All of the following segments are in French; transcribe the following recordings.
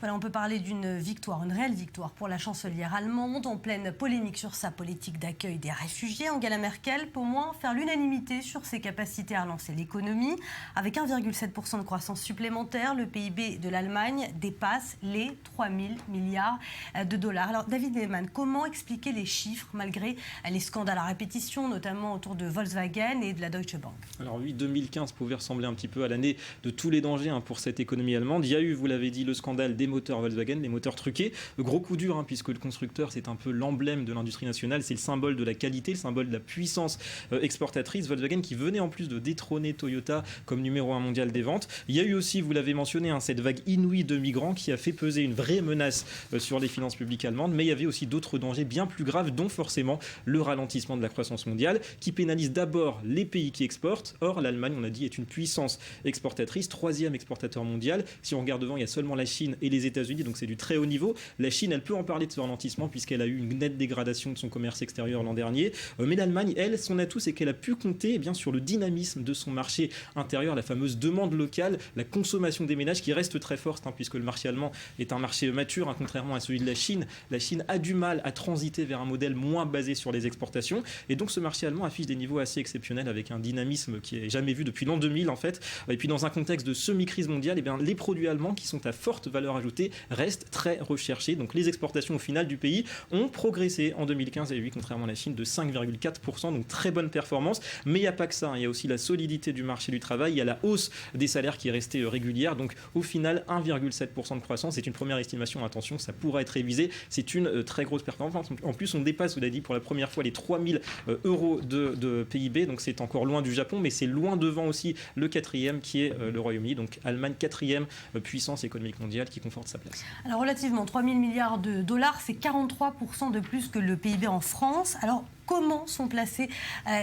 Voilà, on peut parler d'une victoire, une réelle victoire pour la chancelière allemande, en pleine polémique sur sa politique d'accueil des réfugiés. Angela Merkel peut au moins faire l'unanimité sur ses capacités à relancer l'économie. Avec 1,7% de croissance supplémentaire, le PIB de l'Allemagne dépasse les 3 000 milliards de dollars. Alors David Lehmann, comment expliquer les chiffres malgré les scandales à répétition, notamment autour de Volkswagen et de la Deutsche Bank? Alors oui, 2015 pouvait ressembler un petit peu à l'année de tous les dangers pour cette économie allemande. Il y a eu, vous l'avez dit, le scandale des moteurs Volkswagen, des moteurs truqués. Gros coup dur, puisque le constructeur, c'est un peu l'emblème de l'industrie nationale, c'est le symbole de la qualité, le symbole de la puissance exportatrice. Volkswagen qui venait en plus de détrôner Toyota comme numéro 1 mondial des ventes. Il y a eu aussi, vous l'avez mentionné, cette vague inouïe de migrants qui a fait peser une vraie menace sur les finances publiques allemandes, mais il y avait aussi d'autres dangers bien plus graves, dont forcément le ralentissement de la croissance mondiale, qui pénalise d'abord les pays qui exportent. Or, l'Allemagne, on a dit, est une puissance exportatrice, troisième exportateur mondial. Si on regarde devant, il y a seulement la Chine et les États-Unis, donc c'est du très haut niveau. La Chine, elle peut en parler de ce ralentissement puisqu'elle a eu une nette dégradation de son commerce extérieur l'an dernier. Mais l'Allemagne, elle, son atout, c'est qu'elle a pu compter bien sur le dynamisme de son marché intérieur, la fameuse demande locale, la consommation des ménages qui reste très forte, puisque le marché allemand est un marché mature, contrairement à celui de la Chine. La Chine a du mal à transiter vers un modèle moins basé sur les exportations. Et donc ce marché allemand affiche des niveaux assez exceptionnels avec un dynamisme qui n'est jamais vu depuis l'an 2000 en fait. Et puis dans un contexte de semi-crise mondiale, les produits allemands qui sont à forte valeur ajoutée restent très recherchés. Donc les exportations au final du pays ont progressé en 2015 et oui, contrairement à la Chine, de 5,4%, donc très bonne performance. Mais il n'y a pas que ça, il y a aussi la solidité du marché du travail, il y a la hausse des salaires qui est restée régulière. Donc au final, 1,7% de croissance, c'est une première estimation, attention, ça pourra être révisé, c'est une très grosse performance. En plus, on dépasse, vous l'avez dit, pour la première fois les 3 000 euros de PIB, donc c'est encore loin du Japon, mais c'est loin devant aussi le quatrième qui est le Royaume-Uni, donc Allemagne, quatrième puissance économique mondiale qui conforte sa place. Alors relativement, 3 000 milliards de dollars, c'est 43% de plus que le PIB en France. Alors comment sont placés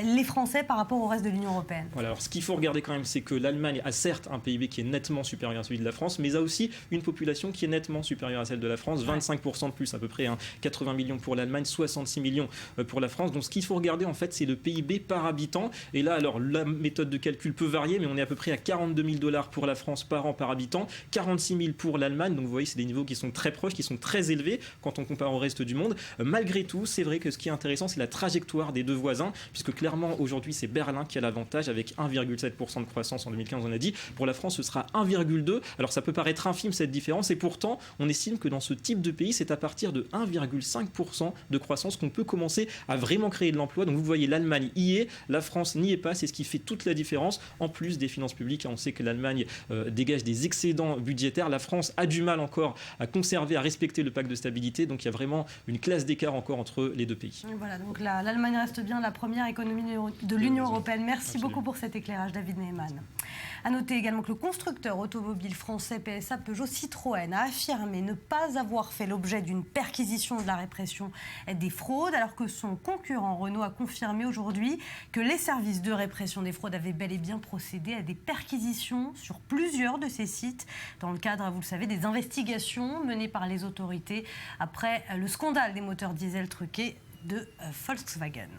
les Français par rapport au reste de l'Union européenne? Voilà, alors ce qu'il faut regarder quand même, c'est que l'Allemagne a certes un PIB qui est nettement supérieur à celui de la France, mais a aussi une population qui est nettement supérieure à celle de la France, 25% de plus à peu près, 80 millions pour l'Allemagne, 66 millions pour la France. Donc ce qu'il faut regarder en fait, c'est le PIB par habitant. Et là, alors la méthode de calcul peut varier, mais on est à peu près à 42 000 dollars pour la France par an par habitant, 46 000 pour l'Allemagne. Donc vous voyez, c'est des niveaux qui sont très proches, qui sont très élevés quand on compare au reste du monde. Malgré tout, c'est vrai que ce qui est intéressant, c'est la trajectoire des deux voisins, puisque clairement aujourd'hui c'est Berlin qui a l'avantage avec 1,7% de croissance en 2015, on a dit. Pour la France, ce sera 1,2%. Alors ça peut paraître infime cette différence, et pourtant on estime que dans ce type de pays, c'est à partir de 1,5% de croissance qu'on peut commencer à vraiment créer de l'emploi. Donc vous voyez, l'Allemagne y est, la France n'y est pas, c'est ce qui fait toute la différence, en plus des finances publiques. On sait que l'Allemagne dégage des excédents budgétaires, la France a du mal encore à conserver, à respecter le pacte de stabilité, donc il y a vraiment une classe d'écart encore entre les deux pays. Voilà, donc l'Allemagne reste bien la première économie de l'Union européenne. Merci beaucoup pour cet éclairage, David Lehmann. A noter également que le constructeur automobile français PSA Peugeot Citroën a affirmé ne pas avoir fait l'objet d'une perquisition de la répression des fraudes, alors que son concurrent Renault a confirmé aujourd'hui que les services de répression des fraudes avaient bel et bien procédé à des perquisitions sur plusieurs de ces sites, dans le cadre, vous le savez, des investigations menées par les autorités après le scandale des moteurs diesel truqués de Volkswagen.